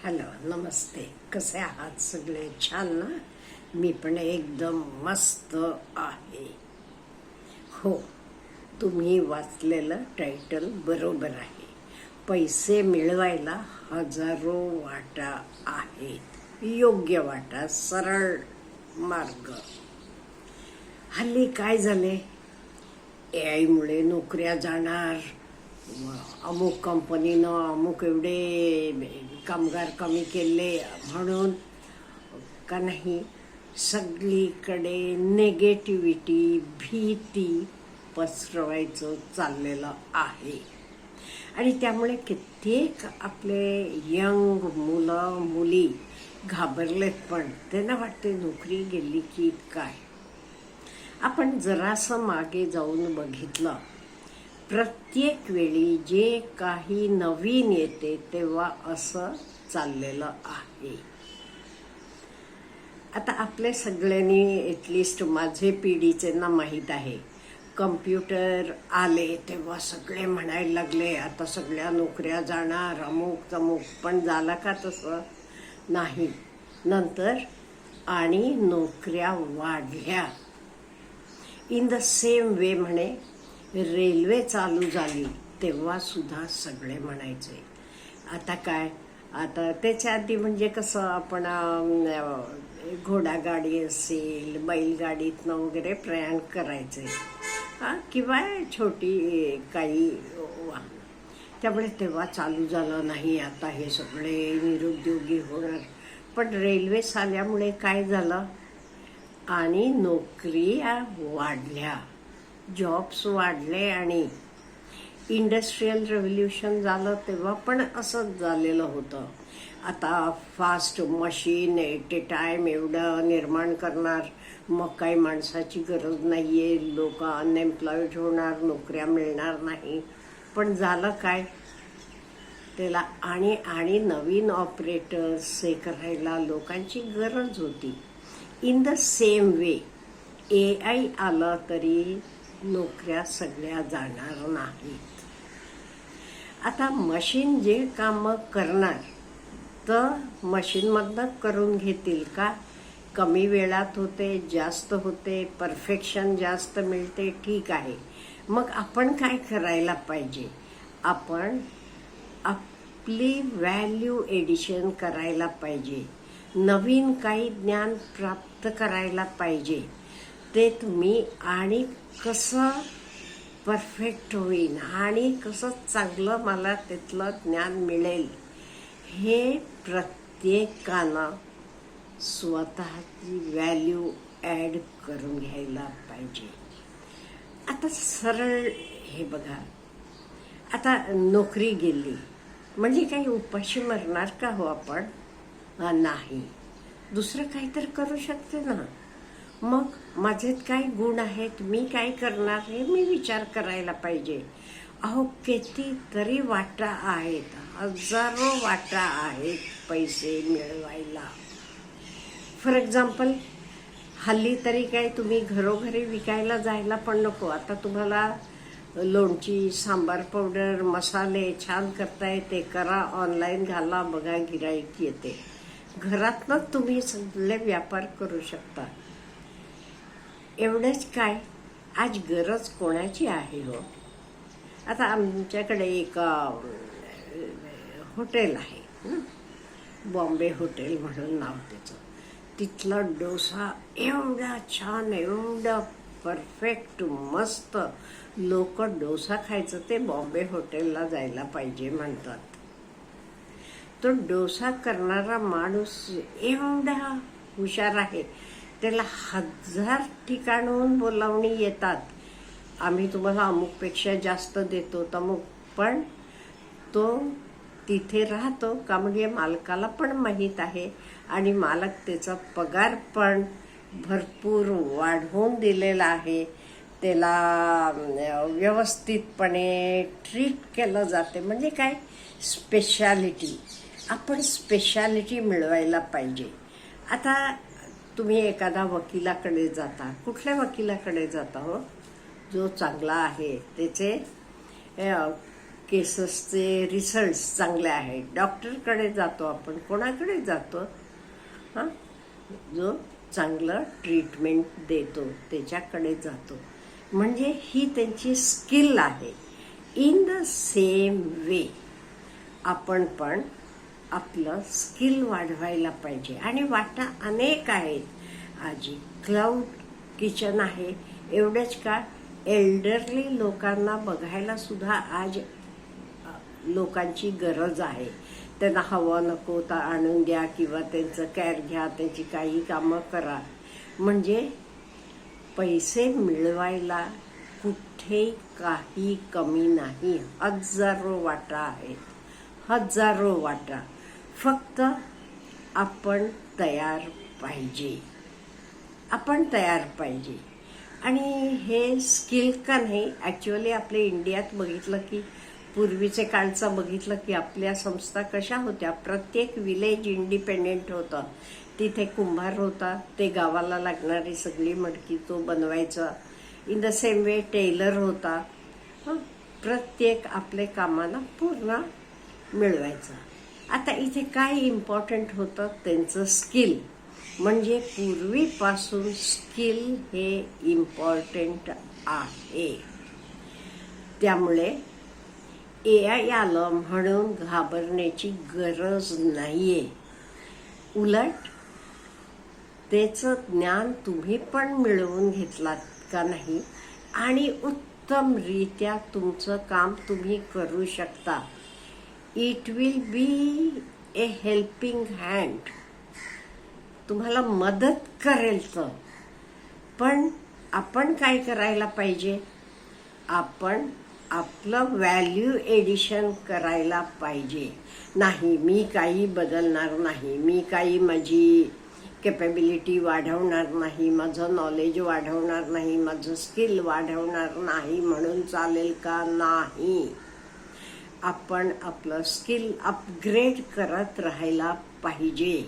Hello, नमस्ते. कसे आहात सगळे? छान ना? मी पण एकदम मस्त आहे. हो, तुम्ही वाचलेलं टायटल बरोबर आहे. पैसे मिळवायला हजारो वाटा आहेत. योग्य वाटा, सरळ मार्ग. हल्ली काय झाले? AI मुळे नोकऱ्या जाणार, अमुक कंपनीनं अमुक एवढे कामगार कमी केले म्हणून का नाही, सगळीकडे नेगेटिव्हिटी, भीती पसरवायचं चाललेलं आहे. आणि त्यामुळे कित्येक आपले यंग मुलं मुली घाबरलेत. पण त्यांना वाटते नोकरी गेली की काय. आपण जरासं मागे जाऊन बघितलं, प्रत्येक वेळी जे काही नवीन येते तेव्हा असं चाललेलं आहे. आता आपले सगळ्यांनी, ॲटलिस्ट माझे पिढीच्यांना माहीत आहे, कम्प्युटर आले तेव्हा सगळे म्हणायला लागले आता सगळ्या नोकऱ्या जाणार, अमुक तमुक. पण झालं का तसं? नाही. नंतर आणि नोकऱ्या वाढल्या. इन द सेम वे म्हणे, रेल्वे चालू झाली तेव्हा सुद्धा सगळे म्हणायचे आता काय. आता त्याच्या आधी म्हणजे कसं, आपण घोडागाडी असेल, बैलगाडीतनं वगैरे प्रयाण करायचे, किंवा छोटी काही वाहन. त्यामुळे तेव्हा चालू झालं नाही. आता हे सगळे निरुद्योगी होणार. पण रेल्वे आल्यामुळे काय झालं, आणि नोकऱ्या वाढल्या, जॉब्स वाढले. आणि इंडस्ट्रियल रेव्होल्युशन झालं तेव्हा पण असंच झालेलं होतं. आता फास्ट मशीन एट ए टाइम एवढं निर्माण करणार, मग काही माणसाची गरज नाही आहे, लोक अनएम्प्लॉईड होणार, नोकऱ्या मिळणार नाही. पण झालं काय, त्याला आणि नवीन ऑपरेटर्स हे करायला लोकांची गरज होती. In the same way AI आलं तरी नोकऱ्या सगळ्या जाणार नाहीत. आता मशीन जे कामं करणार तर मशीनमधनं करून घेतील का? कमी वेळात होते, जास्त होते, परफेक्शन जास्त मिळते, ठीक आहे. मग आपण काय करायला पाहिजे? आपण आपली व्हॅल्यू एडिशन करायला पाहिजे, नवीन काही ज्ञान प्राप्त करायला पाहिजे. ते तुम्ही आणि कसं परफेक्ट होईन आणि कसं चांगलं मला त्यातलं ज्ञान मिळेल, हे प्रत्येकानं स्वतःची व्हॅल्यू ॲड करून घ्यायला पाहिजे. आता सरळ हे बघा, आता नोकरी गेली म्हणजे काही उपाशी मरणार का हो आपण? नाही. दुसरं काहीतरी करू शकते ना. मग माझ्यात काय गुण आहेत, मी काय करणार, हे मी विचार करायला पाहिजे. अहो, कितीतरी वाटा आहेत, हजारो वाटा आहेत पैसे मिळवायला. फॉर एक्झाम्पल, हल्ली तरी काय तुम्ही घरोघरी विकायला जायला पण नको. आता तुम्हाला लोणची, सांबार पावडर, मसाले छान करता येते, करा, ऑनलाईन घाला, बघा गिऱ्हाईक येते. घरातनंच तुम्ही सगळे व्यापार करू शकता. एवढंच काय, आज गरज कोणाची आहे हो? आता आमच्याकडे एक हॉटेल आहे, बॉम्बे हॉटेल म्हणून नाव त्याचं. तिथला डोसा एवढा छान, एवढा परफेक्ट, मस्त. लोक डोसा खायचं ते बॉम्बे हॉटेलला जायला पाहिजे म्हणतात. तो डोसा करणारा माणूस एवढा हुशार आहे, त्याला 1000 ठिकाणून बोलावणी येतात, आम्ही तुम्हाला अमुकपेक्षा जास्त देतो तमुक. पण तो तिथे राहतो का, म्हणजे मालकाला पण माहीत आहे आणि मालक त्याचा पगार पण भरपूर वाढवून दिलेला आहे. त्याला व्यवस्थितपणे ट्रीट केलं जाते. म्हणजे काय, स्पेशालिटी. आपण स्पेशालिटी मिळवायला पाहिजे. आता तुम्ही एखादा वकिलाकडे जाता, कुठल्या वकिलाकडे जाता हो? जो चांगला आहे, त्याचे केसेसचे रिझल्ट्स चांगले आहेत, डॉक्टरकडे जातो आपण, कोणाकडे जातो? हां, जो चांगलं ट्रीटमेंट देतो त्याच्याकडे जातो. म्हणजे ही त्यांची स्किल आहे. इन द सेम वे आपण पण आपलं स्किल वाढवायला पाहिजे. आणि वाटा अनेक आहेत. आजी क्लाउड किचन आहे. एवढेच का, एल्डरली लोकांना बघायला सुद्धा आज लोकांची गरज आहे. त्यांना हवं नको तर आणून द्या किंवा त्यांचं केअर घ्या, त्यांची काही कामं करा. म्हणजे पैसे मिळवायला कुठे काही कमी नाही. हजारो वाटा आहेत, हजारो वाटा. फक्त आपण तयार पाहिजे, आपण तयार पाहिजे. आणि हे स्किल का नाही, ॲक्च्युअली आपल्या इंडियात बघितलं की पूर्वीचे काळचं बघितलं की आपल्या संस्था कशा होत्या. प्रत्येक विलेज इंडिपेंडेंट होतं. तिथे कुंभार होता, ते गावाला लागणारी सगळी मडकी तो बनवायचा. In the same way tailor होता. प्रत्येक आपले कामाला पूर्ण मिळवायचं. आता इथे काय इम्पॉर्टंट होतं, त्यांचं स्किल. म्हणजे पूर्वीपासून स्किल हे इम्पॉर्टंट आहे. त्यामुळे AI आलं म्हणून घाबरण्याची गरज नाहीये. उलट त्याचं ज्ञान तुम्ही पण मिळवून घेतलात का नाही आणि उत्तमरित्या तुमचं काम तुम्ही करू शकता. It will be A helping hand. तुम्हाला मदत करेल तर. पण आपण काय करायला पाहिजे, आपण आपलं व्हॅल्यू एडिशन करायला पाहिजे. नाही मी काही बदलणार नाही, मी काही माझी कॅपॅबिलिटी वाढवणार नाही, माझं नॉलेज वाढवणार नाही, माझं स्किल वाढवणार नाही म्हणून चालेल का? नाही. आपण आपलं स्किल अपग्रेड करत राहायला पाहिजे.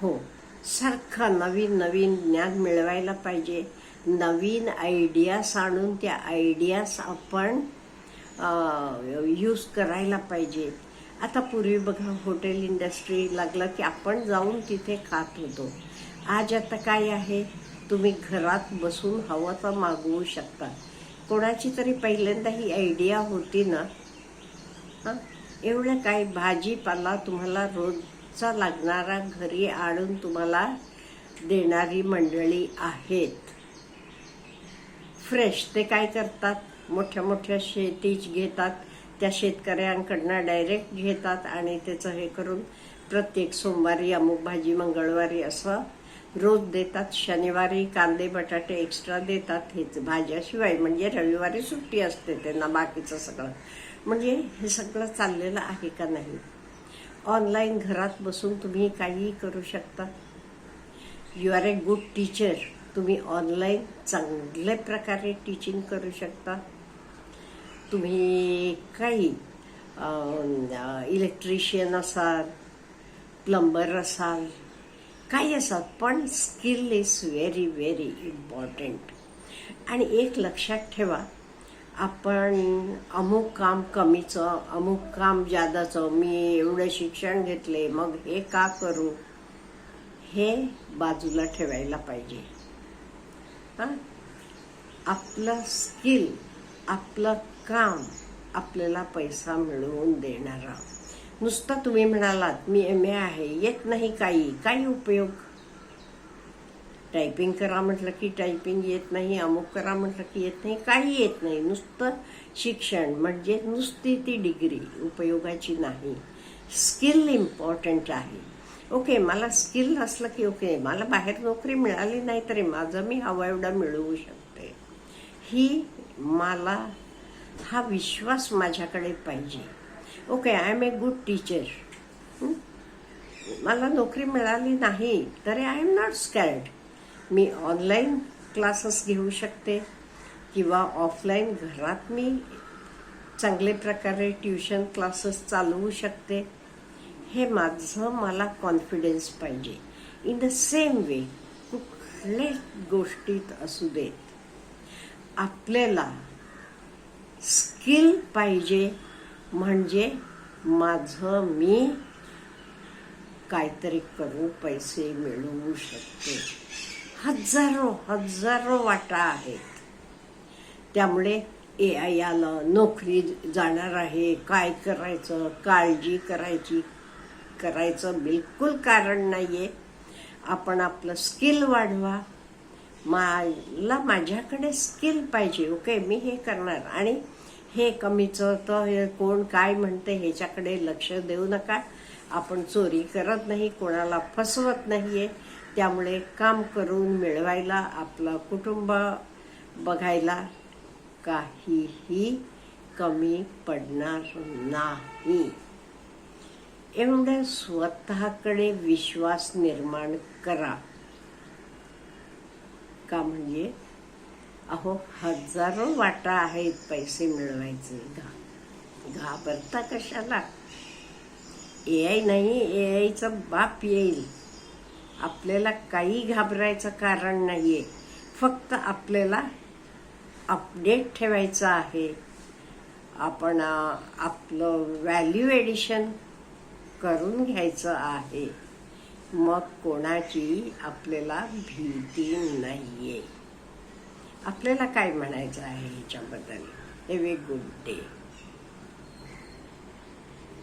हो, सारखं नवीन नवीन ज्ञान मिळवायला पाहिजे. नवीन आयडियाज आणून त्या आयडियाज आपण यूज करायला पाहिजे. आता पूर्वी बघा हॉटेल इंडस्ट्री लागलं की आपण जाऊन तिथे खात होतो. आज आता काय आहे, तुम्ही घरात बसून हवं तर मागवू शकता. कोणाची तरी पहिल्यांदा ही आयडिया होती ना. एवढं काय, भाजीपाला तुम्हाला रोजचा लागणारा घरी आणून तुम्हाला देणारी मंडळी आहेत. फ्रेश ते काय करतात, मोठ्या मोठ्या शेतीच घेतात, त्या शेतकऱ्यांकडनं डायरेक्ट घेतात आणि त्याचं हे करून प्रत्येक सोमवारी अमुक भाजी, मंगळवारी असं रोज देतात. शनिवारी कांदे बटाटे एक्स्ट्रा देतात. हेच भाज्याशिवाय, म्हणजे रविवारी सुट्टी असते त्यांना, बाकीचं सगळं. म्हणजे हे सगळं चाललेलं आहे का नाही. ऑनलाईन घरात बसून तुम्ही काहीही करू शकता. You are a good teacher. तुम्ही ऑनलाईन चांगल्या प्रकारे टीचिंग करू शकता. तुम्ही काही इलेक्ट्रिशियन असाल, प्लंबर असाल, काही असाल, पण skill is very very important. आणि एक लक्षात ठेवा, आपण अमुक काम कमीचं, अमुक काम जादाचं, मी एवढं शिक्षण घेतले मग हे का करू, हे बाजूला ठेवायला पाहिजे. आपलं स्किल, आपलं काम आपल्याला पैसा मिळवून देणारा. नुसतं तुम्ही म्हणालात मी MA आहे, येत नाही काही उपयोग. टायपिंग करा म्हटलं की टायपिंग येत नाही, अमुक करा म्हटलं की येत नाही, काही येत नाही. नुसतं शिक्षण म्हणजे नुसती ती डिग्री उपयोगाची नाही. स्किल इम्पॉर्टंट आहे. ओके, मला स्किल असलं की ओके, मला बाहेर नोकरी मिळाली नाही तरी माझं मी हवं एवढं मिळवू शकते. मला हा विश्वास माझ्याकडे पाहिजे. Okay, I am a good teacher. मला नोकरी मिळाली नाही तरी आय एम नॉट स्कॅर्ड. मी ऑनलाईन क्लासेस घेऊ शकते किंवा ऑफलाईन घरात मी चांगले प्रकारे ट्युशन क्लासेस चालवू शकते. हे माझं मला कॉन्फिडन्स पाहिजे. इन द सेम वे कुठल्याच गोष्टीत असू देत, आपल्याला स्किल पाहिजे, म्हणजे माझं मी काहीतरी करून पैसे मिळवू शकते. हजारो हजारो वाटा आहेत. त्यामुळे AI आलं, नोकरी जाणार आहे, काय करायचं, काळजी करायचं बिलकुल कारण नाहीये. आपण आपलं स्किल वाढवा. माझ्याकडे स्किल पाहिजे, ओके, मी हे करणार. आणि हे कमीचं तर हे कोण काय म्हणते ह्याच्याकडे लक्ष देऊ नका. आपण चोरी करत नाही, कोणाला फसवत नाहीये. त्यामुळे काम करून मिळवायला, आपलं कुटुंब बघायला काहीही कमी पडणार नाही. एवढं स्वतःकडे विश्वास निर्माण करा. का म्हणजे अहो हजारो वाटा आहेत पैसे मिळवायचे. घाबरता कशाला? AI नाही, AIचा बाप येईल. आपल्याला काही घाबरायचं कारण नाहीये. फक्त आपल्याला अपडेट ठेवायचं आहे. आपण आपलं व्हॅल्यू एडिशन करून घ्यायचं आहे. मग कोणाची आपल्याला भीती नाहीये. आपल्याला काय म्हणायचं आहे ह्याच्याबद्दल? Have a good day.